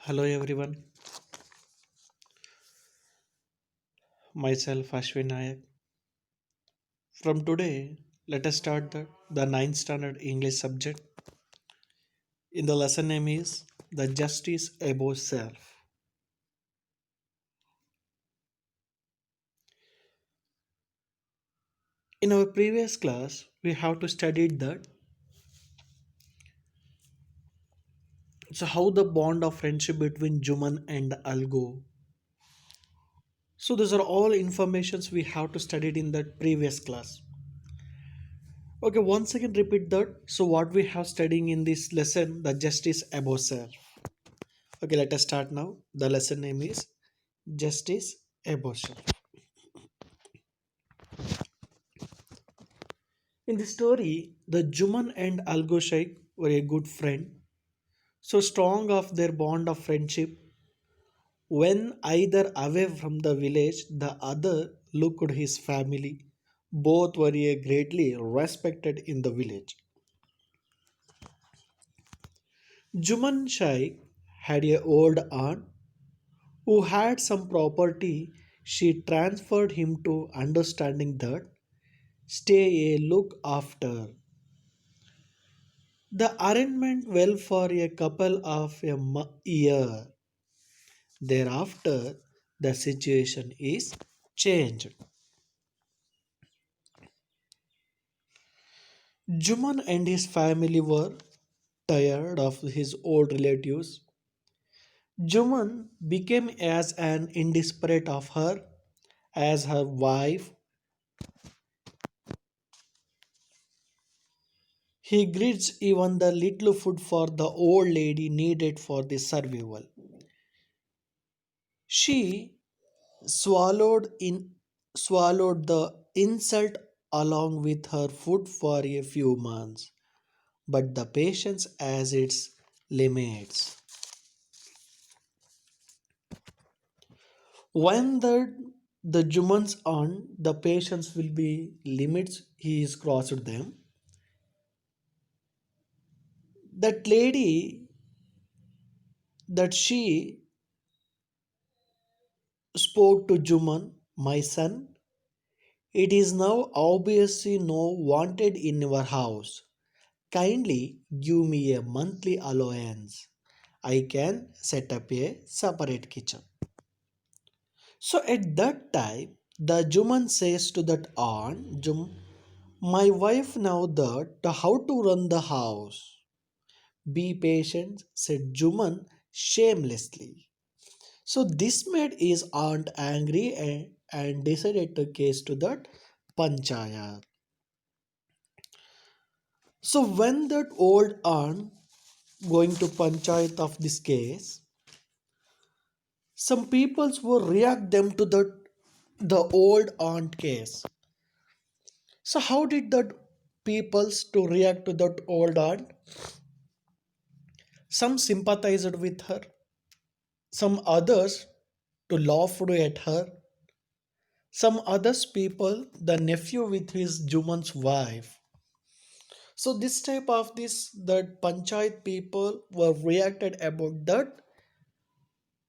Hello everyone, myself Ashwin Nayak. From today, let us start the ninth standard English subject. In the lesson name is The Justice Above Self. In our previous class, we have to study that so how the bond of friendship between Juman and Algu. So those are all informations we have to study in that previous class. Okay, once again repeat that. So what we have studying in this lesson, the justice above self. Okay, let us start now. The lesson name is Justice Abortion. In the story, the Juman and Algo Sheikh were a good friend, so strong of their bond of friendship. When either away from the village, the other looked his family. Both were greatly respected in the village. Juman Sheikh had a old aunt who had some property. She transferred him to understanding that stay a look after. The arrangement well for a couple of a year. Thereafter, the situation is changed. Juman and his family were tired of his old relatives. Juman became as an indisparate of her as her wife. He grits even the little food for the old lady needed for the survival. She swallowed the insult along with her food for a few months, but the patience has its limits. When the Juman's on, the patience will be limits. He is crossed them. That lady that she spoke to Juman, my son, it is now obviously no wanted in your house. Kindly give me a monthly allowance. I can set up a separate kitchen. So at that time, the Juman says to that aunt, my wife now that how to run the house. Be patient, said Juman shamelessly. So this made his aunt angry and decided to case to that panchayat. So when that old aunt going to panchayat of this case, some peoples will react them to the old aunt case. So how did that peoples to react to that old aunt? Some sympathized with her, some others to laugh at her, some others people the nephew with his Juman's wife. So this type of this that panchayat people were reacted about that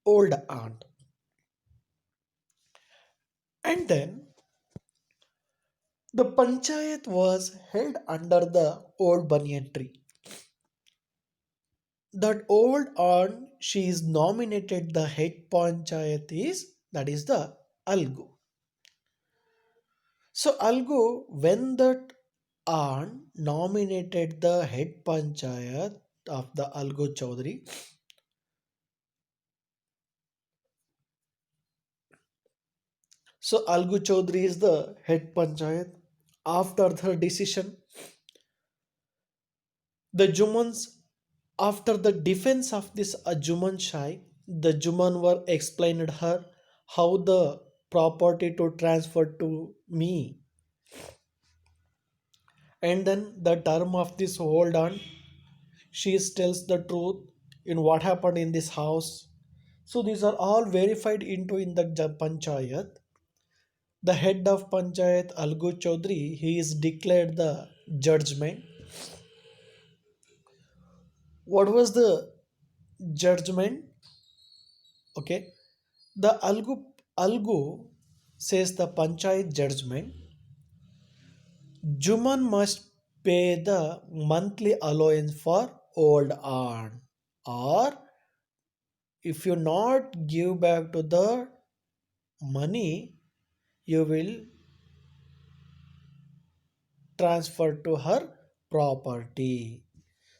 old aunt. And then the panchayat was held under the old banyan tree. That old aunt, she is nominated the head panchayat is that is the Algu. So Algu, when that aunt nominated the head panchayat of the Algu Chaudhary, so Algu Chaudhary is the head panchayat. After the decision, the Jumans, after the defense of this Juman Shai, the Juman were explained her how the property to transfer to me, and then the term of this hold on, she tells the truth in what happened in this house. So these are all verified into in the panchayat. The head of panchayat Algu Chaudhary, he is declared the judgment. What was the judgment? Okay, the Algu says the Panchayat judgment. Juman must pay the monthly allowance for old aunt, or if you not give back to the money, you will transfer to her property.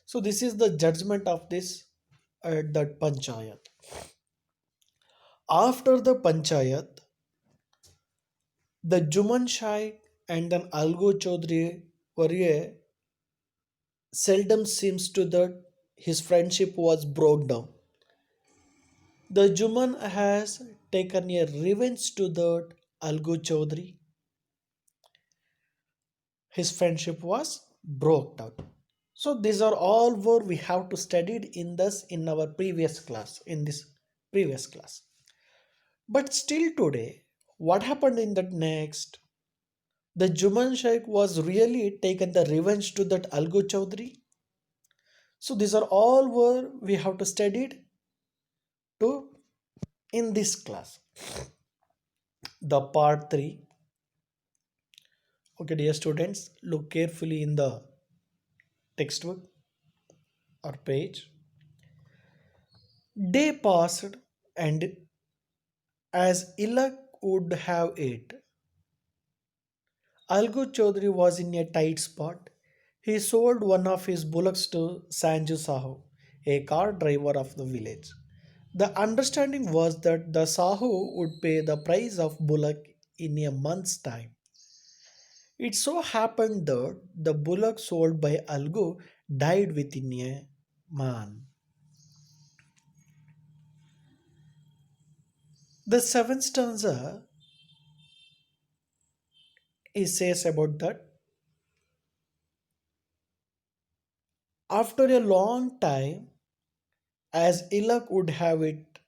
So this is the judgment of this that panchayat. After the panchayat, the Juman Shaikh and then Algu Chaudhry were seldom seems to that his friendship was broke down. The Juman has taken a revenge to that Algu Chaudhry. His friendship was broke down. So these are all what we have to studied in this in our previous class, in this previous class. But still today, what happened in that next? The Juman Sheikh was really taken the revenge to that Algu Chaudhry. So these are all where we have to studied to in this class. The part 3. Okay, dear students, look carefully in the textbook or page. Day passed, and as luck would have it, Algu Chaudhary was in a tight spot. He sold one of his bullocks to Sanju Sahu, a car driver of the village. The understanding was that the Sahu would pay the price of bullock in a month's time. It so happened that the bullock sold by Algu died within a month. The seventh stanza is says about that after a long time, as luck would have it,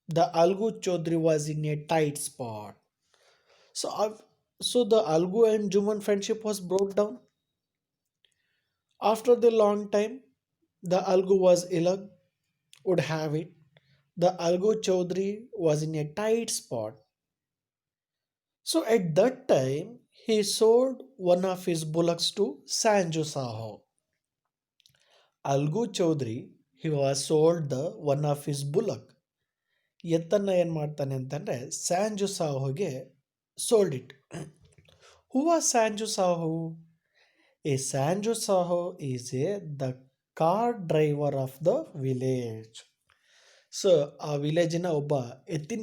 the Algu Chaudhry was in a tight spot. So, so the Algu and Juman friendship was broke down. After the long time, the Algu was ill, would have it. The Algu Chaudhry was in a tight spot. So at that time, he sold one of his bullocks to Sanju Saho. Algu Chaudhry, he was sold the one of his bullock. ಎತ್ತನ್ನ ಏನು ಮಾಡ್ತಾನೆ ಅಂತಂದರೆ ಸ್ಯಾಂಜು ಸಾಹುಗೆ sold it. Who was Sanju Sahu? A Sanju Sahu is the car driver of the village. So ಆ ವಿಲೇಜಿನ ಒಬ್ಬ ಎತ್ತಿನ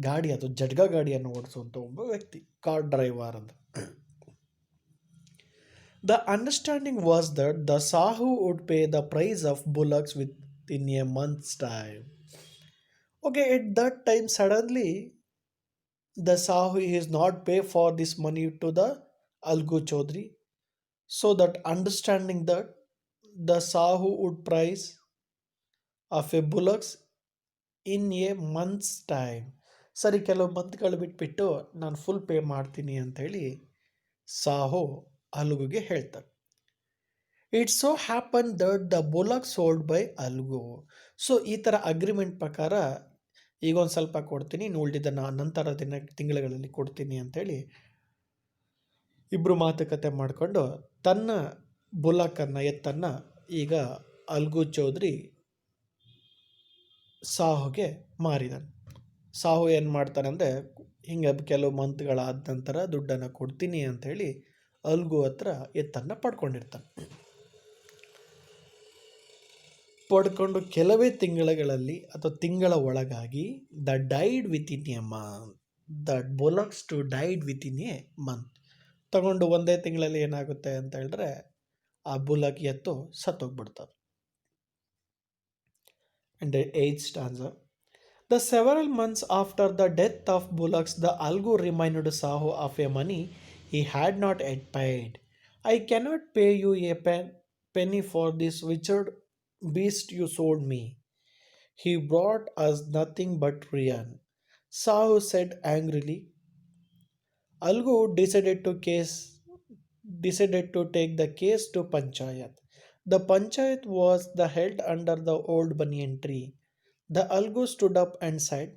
ಗಾಡಿ ಅಥವಾ ಜಡ್ಗ ಗಾಡಿಯನ್ನು ಓಡಿಸುವಂಥ ಒಬ್ಬ ವ್ಯಕ್ತಿ ಕಾರ್ ಡ್ರೈವರ್ ಅಂತ. The understanding was that the Sahu would pay the price of bullocks within a month's time. Okay, at that time suddenly the Sahu is not pay for this money to the Algu Chaudhry. So that understanding that the Sahu would price of a bullocks in a month's time. ಸರಿ ಕೆಲವು ಮಂತ್ಗಳು ಬಿಟ್ಬಿಟ್ಟು ನಾನು full pay ಮಾಡ್ತೀನಿ ಅಂತೇಳಿ ಸಾಹು ಅಲ್ಗುಗೆ ಹೇಳ್ತಾರೆ. It so happen that the Bullock sold by algo. So ಈ ಥರ agreement ಪ್ರಕಾರ ಈಗ ಒಂದು ಸ್ವಲ್ಪ ಕೊಡ್ತೀನಿ, ಇನ್ನು ಉಳಿದಿದ್ದ ನಂತರ ತಿಂಗಳುಗಳಲ್ಲಿ ಕೊಡ್ತೀನಿ ಅಂತೇಳಿ ಇಬ್ಬರು ಮಾತುಕತೆ ಮಾಡಿಕೊಂಡು ತನ್ನ ಬುಲಕನ್ನು ಎತ್ತನ್ನು ಈಗ ಅಲ್ಗು ಚೌಧರಿ ಸಾಹುಗೆ ಮಾರಿದಾನೆ. ಸಾಹು ಏನು ಮಾಡ್ತಾನೆ ಅಂದರೆ ಹಿಂಗೆ ಕೆಲವು ಮಂತ್ಗಳಾದ ನಂತರ ದುಡ್ಡನ್ನು ಕೊಡ್ತೀನಿ ಅಂಥೇಳಿ ಅಲ್ಗು ಹತ್ರ ಎತ್ತನ್ನು ಪಡ್ಕೊಂಡಿರ್ತಾನೆ. ಪಡ್ಕೊಂಡು ಕೆಲವೇ ತಿಂಗಳುಗಳಲ್ಲಿ ಅಥವಾ ತಿಂಗಳ ಒಳಗಾಗಿ the died within a month, the bullocks to died within a month. ತಗೊಂಡು ಒಂದೇ ತಿಂಗಳಲ್ಲಿ ಏನಾಗುತ್ತೆ ಅಂತ ಹೇಳಿದ್ರೆ ಆ ಬುಲಕ್ ಎತ್ತು ಸತ್ತೋಗ್ಬಿಡ್ತದೆ. And the eighth stanza. The several months after the death of bullocks, the Algu reminded Sahu of a money he had not yet paid. I cannot pay you a penny for this wretched beast you sold me. He brought us nothing but ruin. Sahu said angrily. Algu decided to take the case to Panchayat. The Panchayat was the held under the old banyan tree. The Algu stood up and said,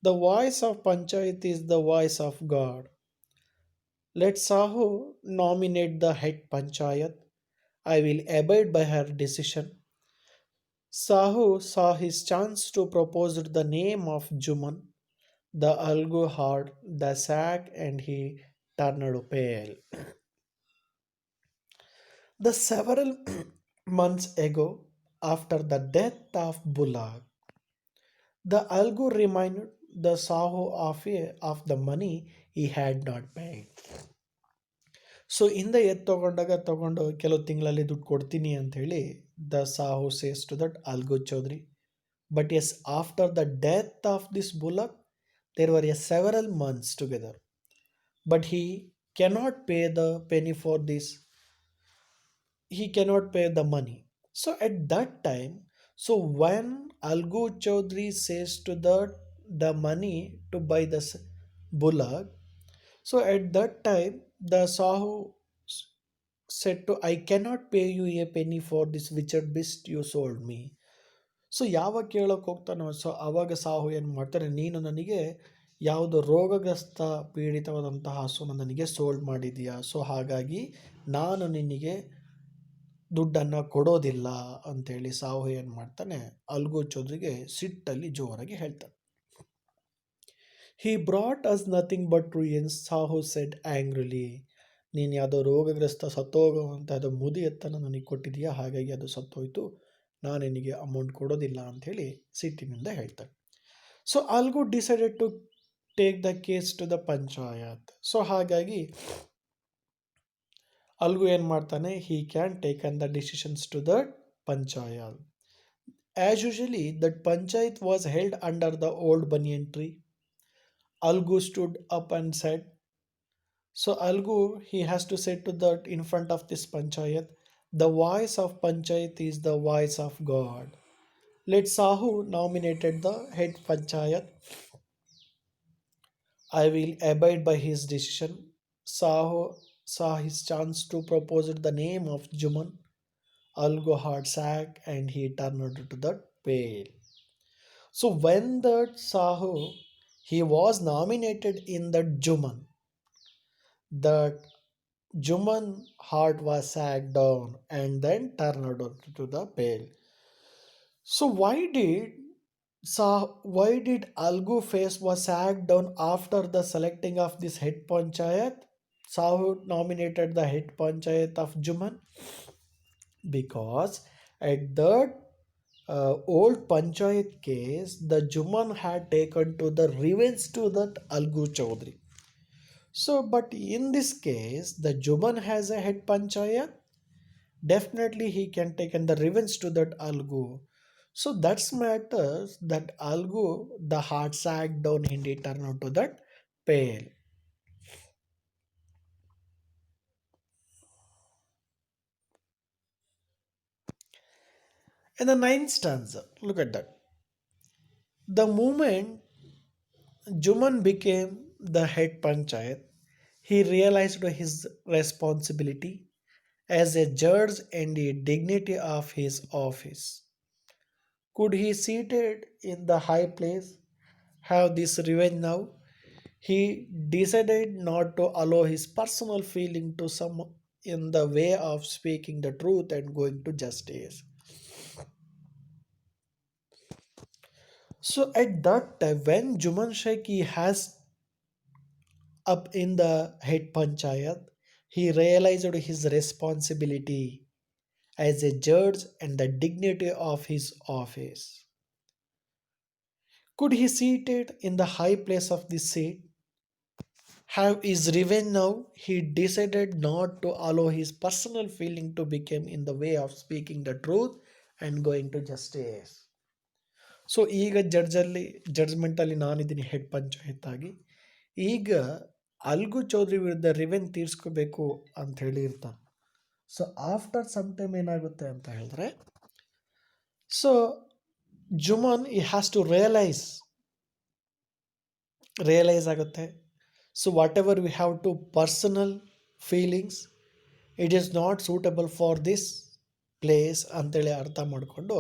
"The voice of Panchayat is the voice of God. Let Sahu nominate the head Panchayat. I will abide by her decision." Sahu saw his chance to propose the name of Juman. The Algu heard the sack and he turned pale. The several months ago, after the death of Bullock, the Algu reminded the Sahu of the money he had not paid. So ಹಿಂದೆ ಎತ್ತು ತಗೊಂಡಾಗ ತಗೊಂಡು ಕೆಲವು ತಿಂಗಳಲ್ಲಿ ದುಡ್ಡು ಕೊಡ್ತೀನಿ ಅಂತ ಹೇಳಿ the Sahu says to that Algu Chaudhary. But as after the death of this bullock there were a several months together. But he cannot pay the penny for this. He cannot pay the money. So at that time, so when Algu Chaudhary says to the money to buy the bullock, so at that time the Sahu said to, "I cannot pay you a penny for this wicked beast you sold me." So ಯಾವಾಗ ಕೇಳೋಕೆ ಹೋಗ್ತಾನೋ so ಆವಾಗ ಸಾಹು ಏನು ಮಾಡ್ತಾರೆ, ನೀನು ನನಗೆ ಯಾವುದು ರೋಗಗ್ರಸ್ತ ಪೀಡಿತವಾದಂತಹ ಹಸುನ ನನಗೆ ಸೋಲ್ಡ್ ಮಾಡಿದೀಯಾ, ಸೊ ಹಾಗಾಗಿ ನಾನು ನಿನಗೆ ದುಡ್ಡನ್ನು ಕೊಡೋದಿಲ್ಲ ಅಂತೇಳಿ ಸಾಹು ಏನು ಮಾಡ್ತಾನೆ ಅಲ್ಗು ಚೌಧರಿಗೆ ಸಿಟ್ಟಲ್ಲಿ ಜೋರಾಗಿ ಹೇಳ್ತಾನೆ. "He brought us nothing but ruins," Sahu said angrily. ನೀನು ಯಾವುದೋ ರೋಗಗ್ರಸ್ತ ಸತ್ತೋಗುವಂಥ ಅದು ಮುದಿ ಎತ್ತನ್ನು ನನಗೆ ಕೊಟ್ಟಿದೆಯಾ, ಹಾಗಾಗಿ ಅದು ಸತ್ತೋಯ್ತು, ನಾನು ನಿನಗೆ ಅಮೌಂಟ್ ಕೊಡೋದಿಲ್ಲ ಅಂಥೇಳಿ ಸಿಟ್ಟಿನಿಂದ ಹೇಳ್ತಾನೆ. So Algu decided to take the case to the panchayat. So ಹಾಗಾಗಿ ಅಲ್ಗು ಏನು ಮಾಡ್ತಾನೆ, he can taken the decisions to the panchayat. As usually that panchayat was held under the old banyan tree. Algu stood up and said, so Algu, he has to say to that in front of this panchayat, the voice of panchayat is the voice of God. Let Sahu nominated the head panchayat. I will abide by his decision. Sahu saw his chance to propose the name of Juman. Algu heart sack and he turned to the pale. So when that Sahu he was nominated in the Juman, that Juman heart was sagged down and then turned to the pale. So why did Algu face was sagged down after the selecting of this head panchayat? Sahu nominated the head panchayat of Juman because at that old panchayat case, the Juman had taken to the revenge to that Algu Chaudhary. So, but in this case, the Juman has a head panchayat. Definitely, he can take the revenge to that Algu. So that's matters that Algu, the heart sagged down and he turned out to that pale. In the ninth stanza, look at that. The moment Juman became the head panchayat, he realized his responsibility as a judge and the dignity of his office. Could he seated in the high place have this revenge now? He decided not to allow his personal feeling to some in the way of speaking the truth and going to justice. So at that time, when Juman Shaikh has up in the head panchayat, he realized his responsibility as a judge and the dignity of his office. Could he seated in the high place of this seat have his revenge now? He decided not to allow his personal feeling to become in the way of speaking the truth and going to justice. So ಈಗ ಜಡ್ಜ್ಮೆಂಟಲ್ಲಿ ನಾನಿದ್ದೀನಿ head panchayat ಆಗಿ. ಈಗ algo Chaudhary ವಿರುದ್ಧ ರಿವೆನ್ ತೀರ್ಸ್ಕೋಬೇಕು ಅಂತ ಹೇಳಿ ಇರ್ತಾನೆ. So after some time ಏನಾಗುತ್ತೆ ಅಂತ ಹೇಳಿದ್ರೆ, ಸೊ ಜುಮಾನ್ ಈ ಹ್ಯಾಸ್ ಟು ರಿಯಲೈಸ್ ಆಗುತ್ತೆ. So whatever we have to personal feelings, it is not suitable for this place ಅಂತೇಳಿ ಅರ್ಥ ಮಾಡಿಕೊಂಡು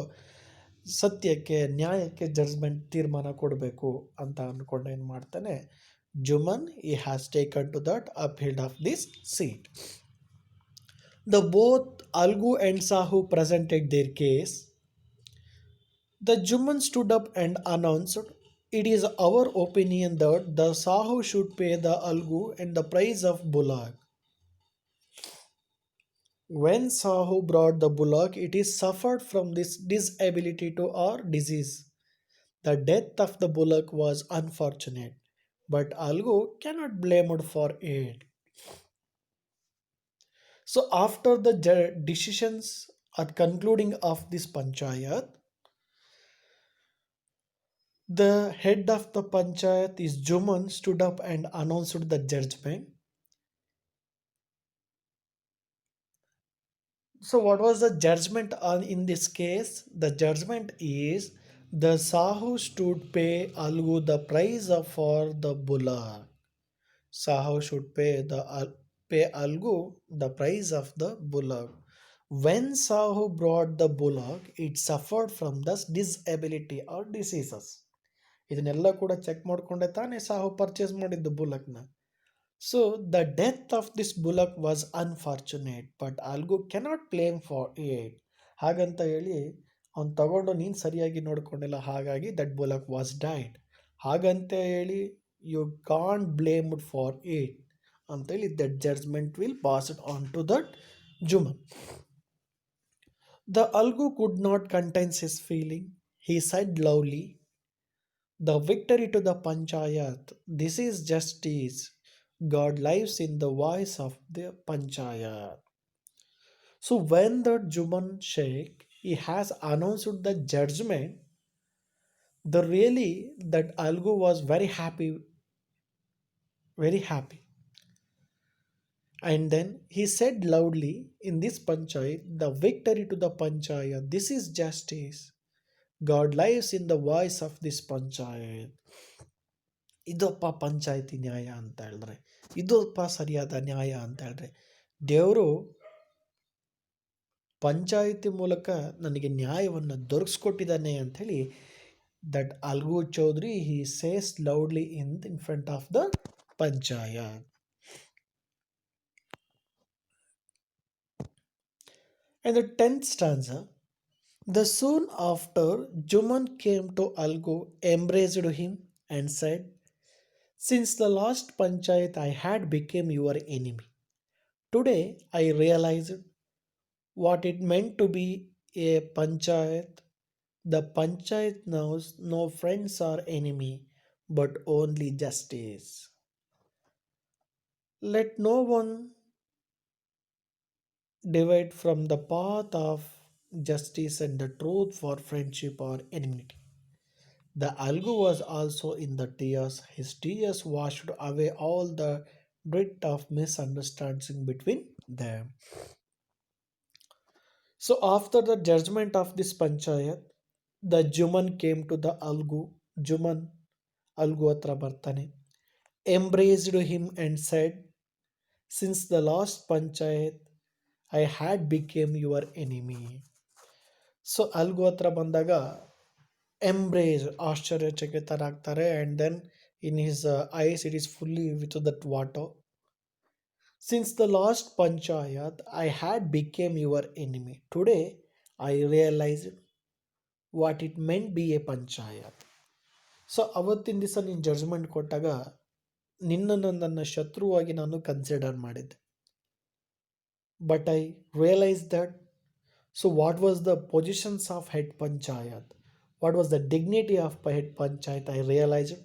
ಸತ್ಯಕ್ಕೆ ನ್ಯಾಯಕ್ಕೆ ಜಡ್ಜ್ಮೆಂಟ್ ತೀರ್ಮಾನ ಕೊಡಬೇಕು ಅಂತ ಅಂದ್ಕೊಂಡು ಏನು ಮಾಡ್ತಾನೆ, Jumman he has taken to that uphill of this seat. The both Algu and Sahu presented their case. The Juman stood up and announced, "It is our opinion that the Sahu should pay the Algu and the price of bullock." When Sahu brought the bullock, it is suffered from this disability to or disease. The death of the bullock was unfortunate, but Algu cannot blamed for it. So after the decisions at concluding of this panchayat, the head of the panchayat is Juman stood up and announced the judgment. So what was the judgment on in this case? The judgment is the Sahu should pay Algu the price for the bullock. Sahu should pay Algu the price of the bullock. When Sahu brought the bullock, it suffered from the disability or diseases. ಇದನ್ನೆಲ್ಲ ಕೂಡ check ಮಾಡಿಕೊಂಡೆ ತಾನೇ Sahu purchase ಮಾಡಿದ್ದು ಬುಲಕ್ನ. So the death of this bullock was unfortunate but Algu cannot claim for it. ಹಾಗಂತ ಹೇಳಿ ಅವ್ನು ತಗೊಂಡು ನೀನು ಸರಿಯಾಗಿ ನೋಡ್ಕೊಂಡಿಲ್ಲ ಹಾಗಾಗಿ ದಟ್ ಬುಲಕ್ ವಾಸ್ ಡೈಡ್ ಹಾಗಂತ ಹೇಳಿ you can't blamed for it ಅಂತೇಳಿ that judgement will pass it on to that Jumman. The Algu could not contains his feeling. He said lovely, "The victory to the Panchayat. This is justice. God lives in the voice of the Panchayat." So when the Juman Sheikh he has announced the judgment, the really that Algu was very happy, very happy. And then he said loudly in this Panchayat, "The victory to the Panchayat. This is justice. God lives in the voice of this Panchayat." ಇದಪ್ಪ ಪಂಚಾಯತಿ ನ್ಯಾಯ ಅಂತ ಹೇಳಿದ್ರೆ, ಇದಪ್ಪ ಸರಿಯಾದ ನ್ಯಾಯ ಅಂತ ಹೇಳಿದ್ರೆ, ದೇವರು ಪಂಚಾಯತಿ ಮೂಲಕ ನನಗೆ ನ್ಯಾಯವನ್ನು ದೊರಕಿಸ್ಕೊಟ್ಟಿದ್ದಾನೆ ಅಂಥೇಳಿ that Algu Chaudhary he says loudly in front of the panchayat. And the 10th stanza, the soon after Juman came to Algu, embraced him and said, "Since the last panchayat I had become your enemy. Today I realized what it meant to be a panchayat. The panchayat knows no friends or enemy, but only justice. Let no one divide from the path of justice and the truth for friendship or enmity." The Algu was also in the tears. His tears washed away all the dirt of misunderstanding between them. So after the judgment of this panchayat, the Juman came to the Algu. Juman Algu hatra bartane, embraced him and said, "Since the last panchayat, I had become your enemy." So Algu ಹತ್ರ ಬಂದಾಗ embrace ಆಶ್ಚರ್ಯಚಕಿತರಾಗ್ತಾರೆ and then in his eyes it is fully with that water. "Since the last panchayat, I had become your enemy. Today, I realized what it meant be a panchayat." So ಅವತ್ತಿನ ದಿವಸ ನೀನು judgment ಕೊಟ್ಟಾಗ ನಿನ್ನನ್ನು ನನ್ನ ಶತ್ರುವಾಗಿ ನಾನು consider ಮಾಡಿದ್ದೆ. But I realise that. So what was the positions of head panchayat? What was the dignity of head panchayat? I realized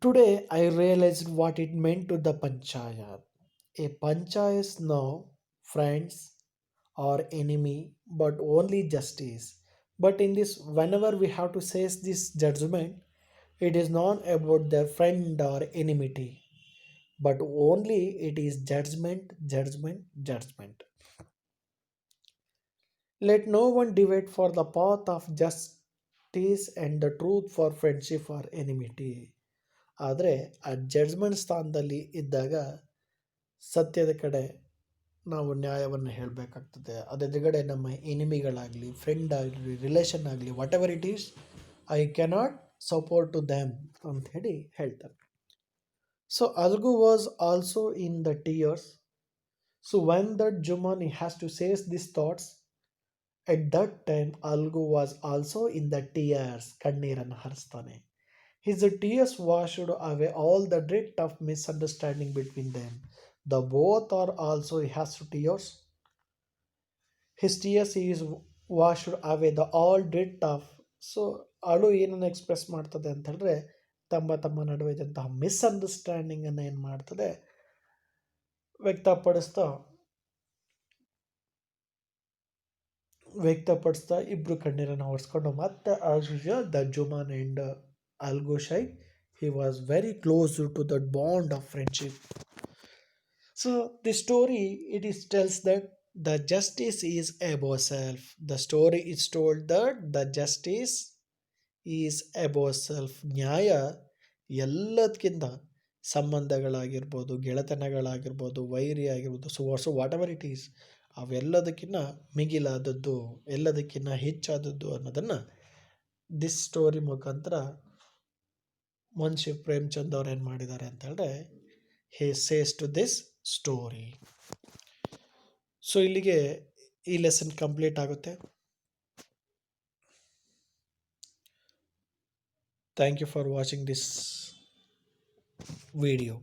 today. I realized what it meant to the panchayat. A panchayat is no friends or enemy, but only justice. But in this, whenever we have to say this judgment, it is not about the friend or enmity, but only it is judgment, judgment, judgment. Let no one divide for the path of justice and the truth for friendship or enmity. ಆದರೆ ಆ judgment ಸ್ಥಾನದಲ್ಲಿ ಇದ್ದಾಗ ಸತ್ಯದ ಕಡೆ ನಾವು ನ್ಯಾಯವನ್ನು ಹೇಳಬೇಕಾಗ್ತದೆ. ಅದೆದುರುಗಡೆ ನಮ್ಮ ಎನಿಮಿಗಳಾಗಲಿ, ಫ್ರೆಂಡ್ ಆಗಲಿ, ರಿಲೇಷನ್ ಆಗಲಿ, whatever it is, I cannot support to them ಅಂತ ಹೇಳಿ ಹೇಳ್ತಾರೆ. So Algu was also in the tears. So when that Jumman has to says this thoughts, at that time Algu was also in the tears. ಕಣ್ಣೀರನ್ನು ಹರಿಸ್ತಾನೆ. His tears washed away all the drift of misunderstanding between them. The both are also he has tears. His tears is washed away the all drift of. So ಅಳು ಏನನ್ನು express ಮಾಡ್ತದೆ ಅಂತ ಹೇಳಿದ್ರೆ, ತಮ್ಮ ತಮ್ಮ ನಡುವೆ ಇದ್ದಂತಹ ಮಿಸ್ಅಂಡರ್ಸ್ಟ್ಯಾಂಡಿಂಗ್ ಅನ್ನು ಏನು ಮಾಡ್ತದೆ, ವ್ಯಕ್ತಪಡಿಸ್ತಾ ವ್ಯಕ್ತಪಡಿಸ್ತಾ ಇಬ್ರು ಕಣ್ಣೀರನ್ನು ಒರೆಸ್ಕೊಂಡು ಮತ್ತೆ as usual the Jumman and Algoshai, he was very close to that bond of friendship. So the story it is tells that the justice is above self. The story is told that the justice is above self. ನ್ಯಾಯ ಎಲ್ಲದಕ್ಕಿಂತ ಸಂಬಂಧಗಳಾಗಿರ್ಬೋದು, ಗೆಳೆತನಗಳಾಗಿರ್ಬೋದು, ವೈರಿ ಆಗಿರ್ಬೋದು, so whatever it is, ಅವೆಲ್ಲದಕ್ಕಿಂತ ಮಿಗಿಲಾದದ್ದು, ಎಲ್ಲದಕ್ಕಿಂತ ಹೆಚ್ಚಾದದ್ದು ಅನ್ನೋದನ್ನು ದಿಸ್ ಸ್ಟೋರಿ ಮುಖಾಂತರ ಮುನ್ಷಿ ಪ್ರೇಮ್ಚಂದ್ ಅವ್ರು ಏನು ಮಾಡಿದ್ದಾರೆ ಅಂತ ಹೇಳಿದ್ರೆ, he says to this story. So ಇಲ್ಲಿಗೆ ಈ ಲೆಸನ್ ಕಂಪ್ಲೀಟ್ ಆಗುತ್ತೆ. Thank you for watching this video.